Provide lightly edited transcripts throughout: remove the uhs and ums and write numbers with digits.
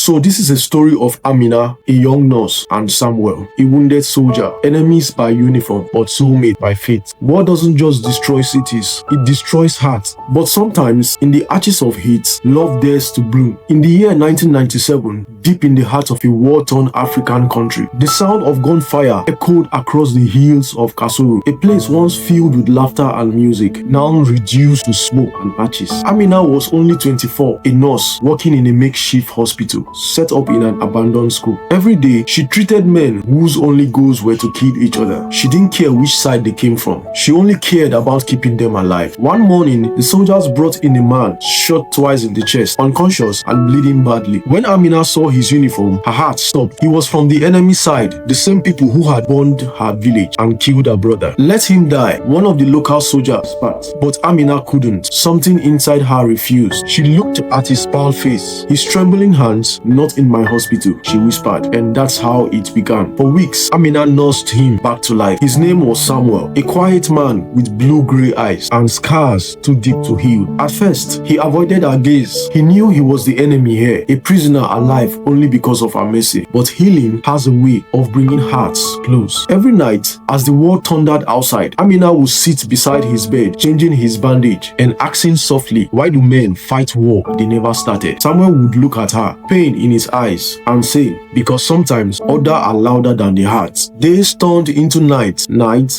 So this is a story of Amina, a young nurse, and Samuel, a wounded soldier, enemies by uniform, but soulmate by fate. War doesn't just destroy cities, it destroys hearts. But sometimes, in the arches of heat, love dares to bloom. In the year 1997, deep in the heart of a war-torn African country, the sound of gunfire echoed across the hills of Kasulu, a place once filled with laughter and music, now reduced to smoke and ashes. Amina was only 24, a nurse working in a makeshift hospital set up in an abandoned school. Every day, she treated men whose only goals were to kill each other. She didn't care which side they came from. She only cared about keeping them alive. One morning, the soldiers brought in a man shot twice in the chest, unconscious and bleeding badly. When Amina saw his uniform, her heart stopped. He was from the enemy side, the same people who had burned her village and killed her brother. Let him die, one of the local soldiers spat. But Amina couldn't. Something inside her refused. She looked at his pale face, his trembling hands. "Not in my hospital," she whispered, and that's how it began. For weeks, Amina nursed him back to life. His name was Samuel, a quiet man with blue-gray eyes and scars too deep to heal. At first, he avoided her gaze. He knew he was the enemy here, a prisoner alive only because of her mercy. But healing has a way of bringing hearts close. Every night, as the war thundered outside, Amina would sit beside his bed, changing his bandage and asking softly, "Why do men fight war they never started?" Samuel would look at her, pain in his eyes, and say, "Because sometimes orders are louder than the heart." Days turned into nights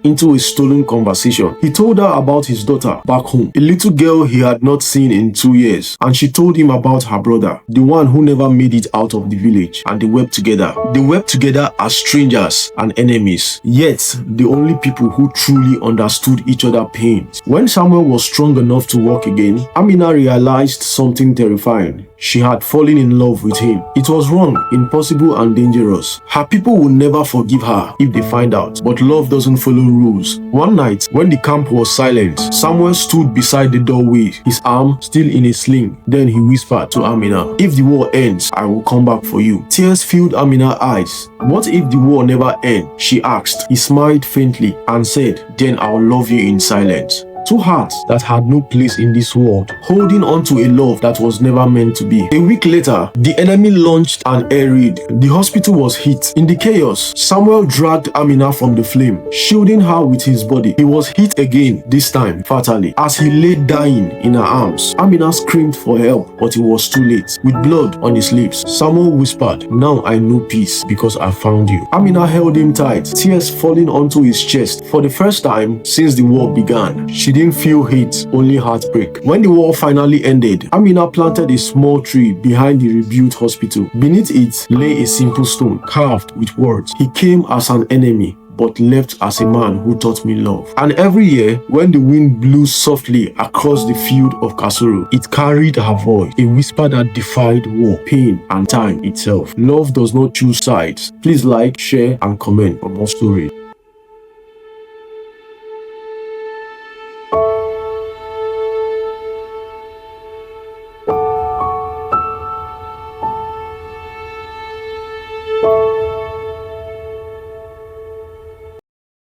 into a stolen conversation. He told her about his daughter back home, a little girl he had not seen in 2 years, and she told him about her brother, the one who never made it out of the village, and they wept together. They wept together as strangers and enemies, yet the only people who truly understood each other's pains. When Samuel was strong enough to walk again, Amina realized something terrifying. She had fallen in love with him. It was wrong, impossible, and dangerous. Her people would never forgive her if they find out, but love doesn't follow rules. One night, when the camp was silent, Samuel stood beside the doorway, his arm still in a sling. Then he whispered to Amina, "If the war ends, I will come back for you." Tears filled Amina's eyes. "What if the war never ends?" she asked. He smiled faintly and said, "Then I will love you in silence." Two hearts that had no place in this world, holding on to a love that was never meant to be. A week later, the enemy launched an air raid. The hospital was hit. In the chaos, Samuel dragged Amina from the flame, shielding her with his body. He was hit again, this time fatally. As he lay dying in her arms, Amina screamed for help, but it was too late. With blood on his lips, Samuel whispered, "Now I know peace because I found you." Amina held him tight, tears falling onto his chest. For the first time since the war began, she didn't feel hate, only heartbreak. When the war finally ended, Amina planted a small tree behind the rebuilt hospital. Beneath it lay a simple stone carved with words, "He came as an enemy, but left as a man who taught me love." And every year, when the wind blew softly across the field of Kasulu, it carried her voice, a whisper that defied war, pain, and time itself. Love does not choose sides. Please like, share, and comment for more stories.